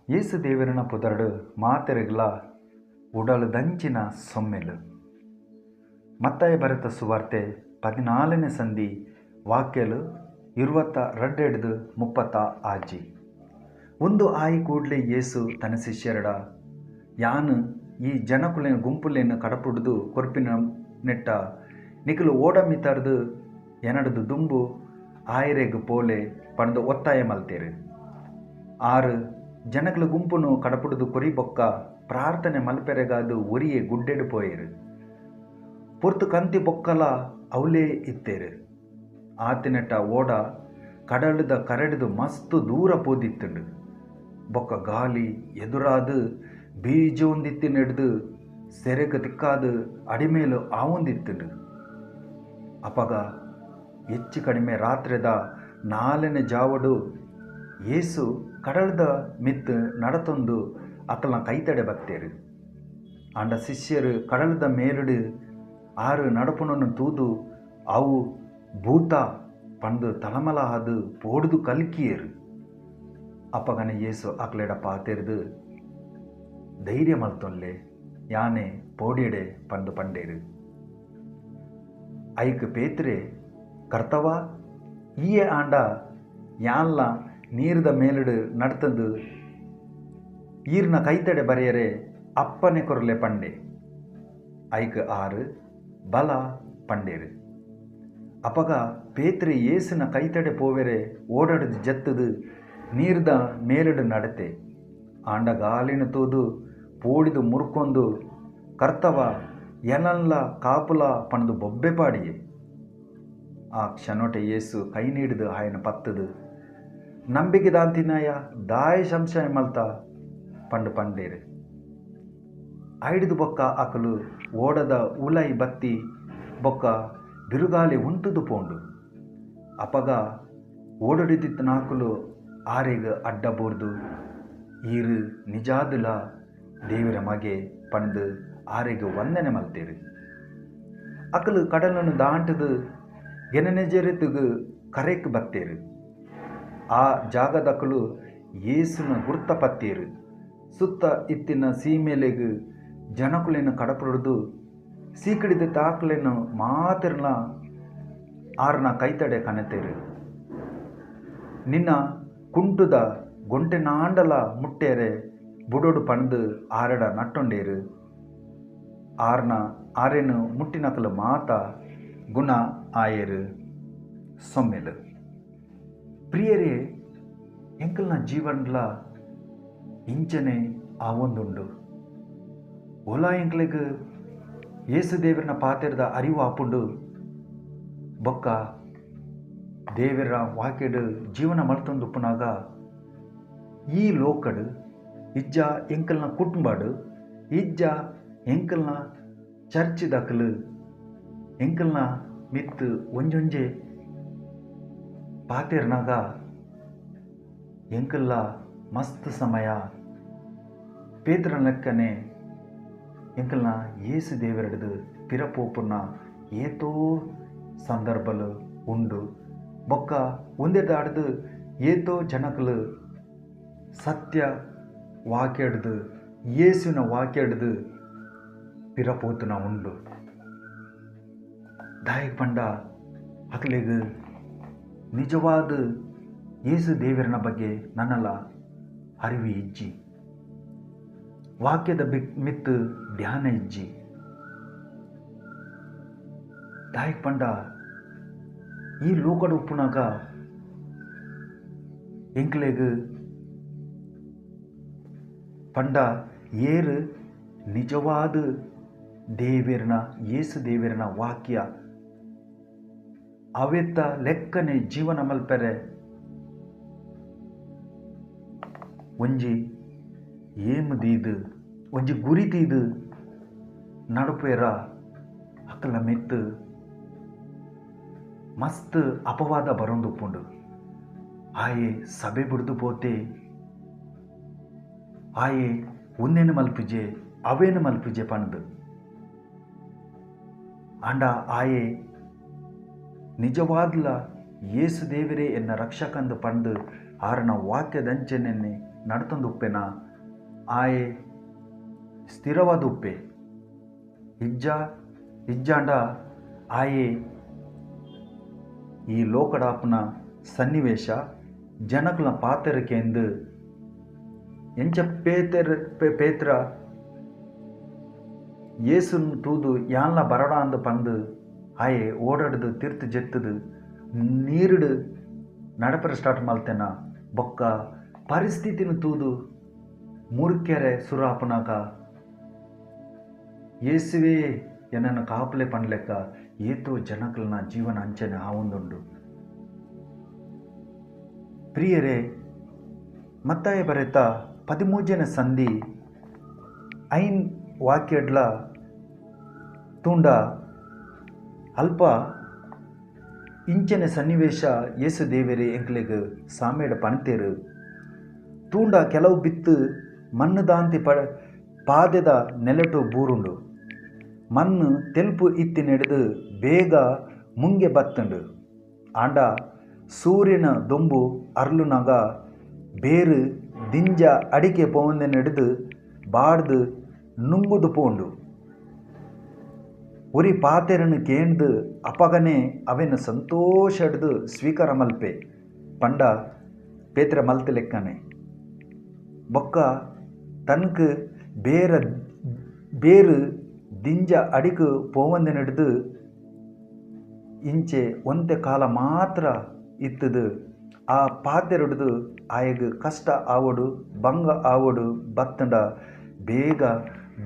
ಯೇಸು ದೇವರನ ಪುದರ್ಡು ಮಾತೆರೆಗ್ಲ ಉಡಲು ದಂಚಿನ ಸೊಮ್ಮೆಲು. ಮತ್ತಾಯ ಬರೆತ ಸುವಾರ್ತೆ 14ನೇ ಸಂಧಿ ವಾಕ್ಯಲು 22-30 ಆಜಿ. ಒಂದು ಆಯಿ ಕೂಡಲೇ ಯೇಸು ತನ್ನ ಶಿಷ್ಯರಡ ಯಾನು ಈ ಜನಕುಲಿನ ಗುಂಪುಲೇನು ಕಡಪುಡ್ದು ಕೊರ್ಪಿನ ನೆಟ್ಟ ನಿಖಲು ಓಡಮಿತರ್ದು ಎನಡದು ದುಂಬು ಆಯಿರೆಗ್ ಪೋಲೆ ಪಣದು ಒತ್ತಾಯ ಮಲ್ತೇರು. ಆರು ಜನಗಳ ಗುಂಪುನು ಕಡಪುಡ್ದು ಕೊರಿಬೊಕ್ಕ ಪ್ರಾರ್ಥನೆ ಮಲ್ಪೆರೆಗಾದು ಒರಿಯೇ ಗುಡ್ಡೆಡು ಪೋಯರು. ಪೊರ್ತು ಕಂತಿ ಬೊಕ್ಕಲ ಅವಲೇ ಇತ್ತೇರು. ಆತಿನೆಟ್ಟ ಓಡ ಕಡಲದ ಕರಡಿದು ಮಸ್ತು ದೂರ ಪೋದಿತ್ತುಂಡು. ಬೊಕ್ಕ ಗಾಲಿ ಎದುರಾದು ಬೀಜೊಂದಿತ್ತಿ ನೆಡ್ದು ಸೆರೆಗ ತಿಕ್ಕಾದು ಅಡಿಮೇಲು ಆವೊಂದಿತ್ತುಂಡು. ಅಪಗ ಹೆಚ್ಚು ಕಡಿಮೆ ರಾತ್ರಿದ 4ನೇ ಜಾವಡು ಏಸು ಕಡಲದ ಮಿತ್ತು ನಡತೊಂದು ಅಕಲ್ನ ಕೈತಡೆ ಬತ್ತೇರು. ಅಂಡ ಶಿಷ್ಯರು ಕಡಲದ ಮೇಲುಡು ಆರು ನಡಪುನನ್ನು ತೂದು ಅವು ಭೂತ ಪಂದು ತಲಮಲ ಅದು ಪೋಡ್ದು ಕಲ್ಕಿಯರು. ಅಪ್ಪಗನೆ ಏಸು ಅಕ್ಲೆಡ ಪಾತೆರ್ದು ಧೈರ್ಯ ಮಲ್ತೊಲ್ಲೆ ಯಾನೆ ಪೋಡಿಯಡೆ ಪಂದು ಪಂಡೇರು. ಐಕ್ ಪೇತ್ರೆ ಕರ್ತವ ಈಯೆ ಆಂಡ ಯಾನ್ಲ ನೀರ್ದ ಮೇಲುಡು ನಡ್ತಂದು ಈರ್ನ ಕೈತಡೆ ಬರೆಯರೆ ಅಪ್ಪನೆ ಕೊರಲೆ ಪಂಡೆ. ಐಕ್ ಆರು ಬಲ ಪಂಡೇರು. ಅಪಗ ಪೇತ್ರೆ ಏಸಿನ ಕೈತಡೆ ಪೋವೆರೆ ಓಡಾಡದು ಜತ್ತದು ನೀರ್ದ ಮೇಲುಡು ನಡತೆ ಆಂಡ ಗಾಲಿನ ತೂದು ಪೋಡಿದು ಮುರ್ಕೊಂದು ಕರ್ತವ ಎನಲ್ಲ ಕಾಪುಲ ಪಣದು ಬೊಬ್ಬೆ ಪಾಡಿಯೆ. ಆ ಕ್ಷಣೊಟೆ ಏಸು ಕೈ ನೀಡಿದು ಆಯನ ಪತ್ತದು ನಂಬಿಕೆ ದಾಂತಿನಾಯ ದಾಯ ಸಂಶಯ ಮಲ್ತ ಪಂಡು ಪಂಡೇರು. ಐಡಿದು ಬೊಕ್ಕ ಅಕಲು ಓಡದ ಉಲೈ ಬತ್ತಿ ಬೊಕ್ಕ ಬಿರುಗಾಲಿ ಉಂಟುದು ಪೋಂಡು. ಅಪಗ ಓಡಡಿದಿತ್ತು ನಾಕುಲು ಆರೆಗ ಅಡ್ಡ ಬೋರ್ದು ಈರು ನಿಜಾದುಲ ದೇವರ ಮಗೆ ಪಂಡು ಆರೆಗ ವಂದನೆ ಮಲ್ತೇರು. ಅಕಲು ಕಡಲನ್ನು ದಾಂಟದು ಗೆನನೆಜೆರೆತುಗು ಕರೆಕ್ ಬತ್ತೇರು. ಆ ಜಾಗದಕಲು ಏಸುನ ಗುರ್ತ ಪತ್ತೇರು. ಸುತ್ತ ಇತ್ತಿನ ಸೀಮೆಲೆಗು ಜನಕುಲಿನ ಕಡಪುಡ್ದು ಸೀಕಡಿದ ತಾಕ್ಲೆನು ಮಾತಿರ್ನ ಆರ್ನ ಕೈತಡೆ ಕನೆತೇರು. ನಿನ್ನ ಕುಂಟುದ ಗೊಂಟೆ ನಾಂಡಲ ಮುಟ್ಟೇರೆ ಬುಡೋಡು ಪಂದು ಆರಡ ನಟ್ಟೊಂಡೇರು. ಆರ್ನ ಆರೆನು ಮುಟ್ಟಿನಕಲು ಮಾತ ಗುಣ ಆಯೇರು ಸೊಮ್ಮೆಲು. ಪ್ರಿಯರೇ, ಎಂಕಲ್ನ ಜೀವನ್ಲ ಇಂಚನೆ ಆವೊಂದುಂಡು. ಓಲಾ ಎಂಕ್ಲೆಗ್ ಏಸು ದೇವರನ ಪಾತೆರ್ದ ಅರಿವು ಆಪುಂಡು ಬೊಕ್ಕ ದೇವರ ವಾಕ್ಯಡು ಜೀವನ ಮಲ್ತೊಂದುಪ್ಪುನಾಗ ಈ ಲೋಕಡು ಇಜ್ಜ ಎಂಕಲ್ನ ಕುಟುಂಬಡು ಇಜ್ಜ ಎಂಕಲ್ನ ಚರ್ಚಿದಕಲು ಎಂಕಲ್ನ ಮಿತ್ತು ಒಂಜೊಂಜೆ ಪಾತೆರ್ನಾಗ ಎಂಕಲ್ಲ ಮಸ್ತ್ ಸಮಯ ಪೇತ್ರ ಲೆಕ್ಕನೆ ಎಂಕಲ್ನ ಏಸು ದೇವರಡ್ದು ಪಿರಪೋಪುನ ಏತೋ ಸಂದರ್ಭಲು ಉಂಡು. ಬೊಕ್ಕ ಒಂದೆರ್ದು ಆಡ್ದು ಏತೋ ಜನಕಲು ಸತ್ಯ ವಾಕ್ಯಡ್ದು ಏಸುವಿನ ವಾಕ್ಯಡ್ದು ಪಿರಪೋತುನ ಉಂಡು. ದಾಯಕ್ ಪಂಡ ಅಕ್ಲೆಗ್ ನಿಜವಾದ ಏಸು ದೇವರನ ಬಗ್ಗೆ ನನ್ನಲ್ಲ ಅರಿವು ಇಜ್ಜಿ, ವಾಕ್ಯದ ಮಿತ್ತು ಧ್ಯಾನ ಇಜ್ಜಿ. ದಾಯಕ್ ಪಂಡ ಈ ಲೋಕದ ಉಪ್ಪುನಾಗ ಎಂಕ್ಲೆಗ್ ಪಂಡ ಏರು ನಿಜವಾದ ದೇವರನ ಏಸು ದೇವರನ ವಾಕ್ಯ ಅವೆತ್ತ ಲೆಕ್ಕನೆ ಜೀವನ ಮಲ್ಪೆರೆ ಒಂಜಿ ಏಮು ದೀದು ಒಂಜಿ ಗುರಿ ತೀದು ನಡುಪೇರ ಅಕ್ಕಲ ಮೆತ್ತು ಮಸ್ತ್ ಅಪವಾದ ಬರೊಂದುಪ್ಪುಂಡು. ಆಯೆ ಸಭೆ ಬಿಡ್ದು ಪೋತೆ ಆಯೆ ಒಂದೇನು ಮಲ್ಪುಜೆ ಅವೇನು ಮಲ್ಪುಜೆ ಪಂಡು ಅಂಡ ಆಯೆ ನಿಜವಾದ್ಲ ಯೇಸು ದೇವರೇ ಎನ್ನ ರಕ್ಷಕಂದು ಪಂದು ಆರನ ವಾಕ್ಯದಂಚೆನೆನ್ನೆ ನಡ್ತಂದು ಉಪ್ಪೆನ ಆಯೆ ಸ್ಥಿರವಾದ ಉಪ್ಪೆ ಇಜ್ಜಾಂಡ ಆಯೆ ಈ ಲೋಕಡಾಪನ ಸನ್ನಿವೇಶ ಜನಕಲ ಪಾತೆರಕೆಂದು ಎಂಚ ಪೇತ್ರ ಯೇಸುನ್ ತೂದು ಯಾನ್ಲ ಬರಡ ಅಂದು ಪಂದು ಆಯೆ ಓಡಾಡ್ದು ತಿರ್ತು ಜೆತ್ತದು ನೀರುಡು ನಡಪರ ಸ್ಟಾರ್ಟ್ ಮಾಡ್ತೇನ ಬೊಕ್ಕ ಪರಿಸ್ಥಿತಿನ ತೂದು ಮುರ್ಕೆರೆ ಸುರಾಪನಾಕ ಯೇಸುವೇ ಏನನ್ನು ಕಾಪಲೆ ಪಂಡ್ಲೆಕ್ಕ ಏತೋ ಜನಕಲ್ನ ಜೀವನ ಅಂಚನೆ ಆವೊಂದುಂಡು. ಪ್ರಿಯರೇ, ಮತ್ತಾಯ ಬರೆತ 13ನೇ ಸಂಧಿ ಐನ್ ವಾಕ್ಯಡ್ಲ ತೂಂಡ ಅಲ್ಪ ಇಂಚನೆ ಸನ್ನಿವೇಶ ಯೇಸು ದೇವರೇ ಎಂಕ್ಲೆಗ್ ಸಾಮೇಡ ಪಣ್ತೇರು ತೂಂಡ ಕೆಲವು ಬಿತ್ತು ಮಣ್ಣು ದಾಂತಿ ಪಾದೆದ ನೆಲಟು ಬೂರುಂಡು ಮಣ್ಣು ತೆಲ್ಪು ಇತ್ತಿ ನೆಡೆದು ಬೇಗ ಮುಂಗೆ ಬತ್ತುಂಡು ಆಂಡ ಸೂರ್ಯನ ದೊಂಬು ಅರ್ಲುನಾಗ ಬೇರು ದಿಂಜ ಅಡಿಕೆ ಪೋವಂದೆ ನೆಡೆದು ಬಾಡ್ದು ನುಂಗುದು ಪೋಂಡು ಒರಿ ಪಾತೆರನ್ನು ಕೇಂದು ಅಪಗನೆ ಅವೆನ ಸಂತೋಷ ಹಿಡ್ದು ಸ್ವೀಕಾರ ಮಲ್ಪೆ ಪಂಡ ಪೇತ್ರ ಮಲ್ತೆ ಲೆಕ್ಕನೆ ಬೊಕ್ಕ ತನಕ ಬೇರು ದಿಂಜ ಅಡಿಕು ಪೋವಂದೆ ನಡೆದು ಇಂಚೆ ಒಂತೆ ಕಾಲ ಮಾತ್ರ ಇತ್ತದು ಆ ಪಾತೆರಡ್ದು ಆಯಗ ಕಷ್ಟ ಆವಡು ಬಂಗ ಆವಡು ಬತ್ತಂಡ ಬೇಗ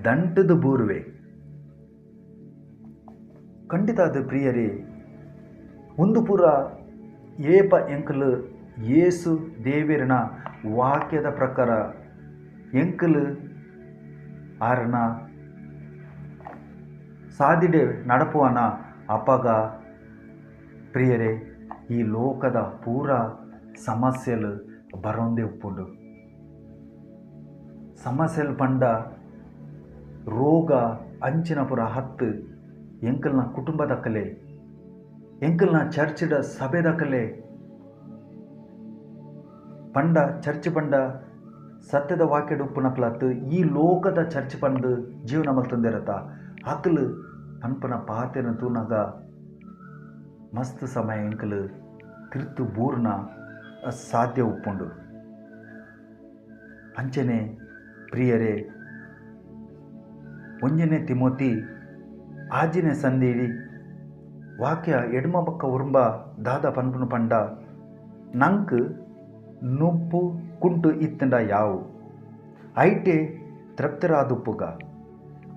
ದಂಟದು ಬೂರುವೆ ಖಂಡಿತ ಅದು ಪ್ರಿಯರೇ ಒಂದು ಪುರ ಏಪ ಎಂಕಲು ಯೇಸು ದೇವರನ ವಾಕ್ಯದ ಪ್ರಕಾರ ಎಂಕಲು ಆರನ ಸಾದಿಡೆ ನಡಪುವನ ಅಪಗ ಪ್ರಿಯರೇ ಈ ಲೋಕದ ಪೂರ ಸಮಸ್ಯೆಲು ಬರೋಂದೇ ಉಪ್ಪುಂಡು ಸಮಸ್ಯೆಲು ಪಂಡ ರೋಗ ಅಂಚಿನ ಪುರ ಹತ್ತು ಎಂಕಲ್ನ ಕುಟುಂಬದಕ್ಕಲೆ ಎಂಕಲ್ನ ಚರ್ಚಿಡ ಸಭೆದಕ್ಕಲೆ ಪಂಡ ಚರ್ಚ್ ಪಂಡ ಸತ್ಯದ ವಾಕ್ಯದ ಉಪ್ಪುನಕ್ಲತ್ತು ಈ ಲೋಕದ ಚರ್ಚ್ ಪಂಡು ಜೀವನ ಮಲ್ತಂದಿರತ್ತ ಅಕ್ಕಲು ಅನ್ಪನ ಪಾತೆನ ತೂನಾಗ ಮಸ್ತ್ ಸಮಯ ಎಂಕಲು ತಿರ್ತು ಬೂರ್ನ ಸಾಧ್ಯ ಉಪ್ಪುಂಡು ಅಂಚನೆ ಪ್ರಿಯರೇ ಒಂಜನೇ ತಿಮೋತಿ ಆಜಿನ ಸಂದೇಳಿ ವಾಕ್ಯ ಎಡ್ಮ ಬಕ್ಕ ಉರ್ಂಬ ದಾದ ಪನ್ಪುನು ಪಂಡ ನಂಕ್ ನುಪ್ಪು ಕುಂಟು ಇತ್ತಂಡ ಯಾವು ಐಟೆ ತೃಪ್ತರಾದುಪ್ಪುಗ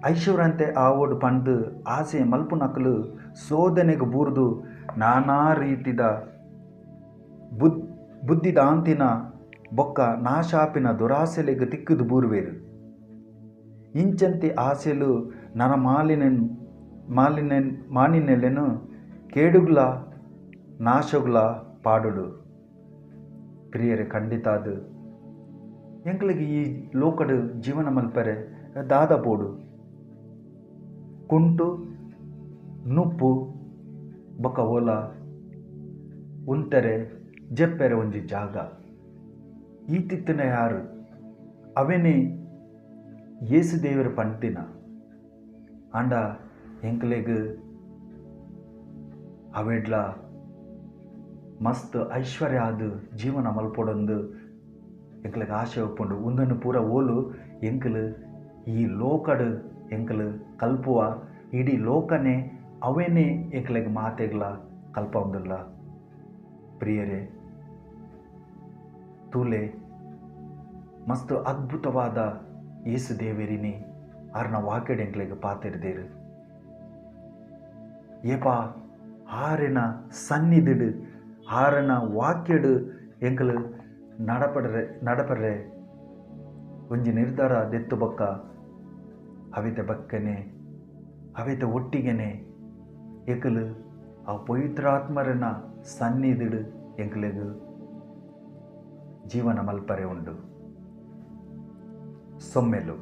ಐಶ್ವರ್ಯಂತೆ ಆವೋಡು ಪಂಡು ಆಸೆ ಮಲ್ಪು ನಕಲು ಸೋದನೆಗೆ ಬೂರ್ದು ನಾನಾ ರೀತಿದ ಬುದ್ಧಿದಾಂತಿನ ಬೊಕ್ಕ ನಾಶಾಪಿನ ದುರಾಸೆಲೆಗೆ ತಿಕ್ಕುದು ಬೂರುವೇರು ಇಂಚಂತೆ ಆಸೆಲು ನನ ಮಾಲಿನೆಲೆನು ಕೇಡುಗ್ಲ ನಾಶಗುಲ ಪಾಡುಡು ಪ್ರಿಯರೇ ಖಂಡಿತ ಅದು ಎಂಕ್ಲಿಗೆ ಈ ಲೋಕಡು ಜೀವನ ಮಲ್ಪರೆ ದಾದ ಪೋಡು ಕುಂಟು ನುಪ್ಪು ಬೊಕ್ಕ ಓಲ ಉಂತೆರೆ ಜೆಪ್ಪೆರೆ ಒಂಜಿ ಜಾಗ ಈತಿತ್ತಿನ ಯಾರು ಅವೇನೇ ಯೇಸು ದೇವರ ಪಂಡ್ತಿನ ಆಂಡ ಎಂಕ್ಲೆಗ್ ಅವೆಡ್ಲ ಮಸ್ತ್ ಐಶ್ವರ್ಯ ಆದು ಜೀವನ ಮಲ್ಪೊಡೊಂದು ಎಂಕ್ಲೆಗ್ ಆಶೆ ಒಪ್ಪುಂಡು ಒಂದನ್ನು ಪೂರ ಓಲು ಎಂಕಲು ಈ ಲೋಕಡು ಎಂಕಲು ಕಲ್ಪುವ ಇಡೀ ಲೋಕನೇ ಅವೇನೇ ಎಂಕ್ಲೆಗ್ ಮಾತೆಗ್ಲ ಕಲ್ಪೊಂದುಲ್ಲ ಪ್ರಿಯರೇ ತೂಲೆ ಮಸ್ತ್ ಅದ್ಭುತವಾದ ಯೇಸು ದೇವರಿನಿ ಆರ್ನ ವಾಕ್ಯಡ್ ಎಂಕ್ಲೆಗ್ ಪಾತೆರ್ದೇರು ಏಪ ಆರೆನ ಸನ್ನಿಧಿಡು ಆರನ ವಾಕ್ಯಡು ಎಂಕಲು ನಡಪರ್ರೆ ಒಂಜಿ ನಿರ್ಧಾರ ದೆತ್ತು ಬೊಕ್ಕ ಅವಿತೆ ಬಕ್ಕನೆ ಅವಿತೆ ಒಟ್ಟಿಗೆನೆ ಎಂಕಲು ಆ ಪವಿತ್ರಾತ್ಮರನ ಸನ್ನಿಧಿಡು ಎಂಕ್ಲೆಗ್ ಜೀವನ ಮಲ್ಪರೆ ಉಂಡು ಸೊಮ್ಮೆಲು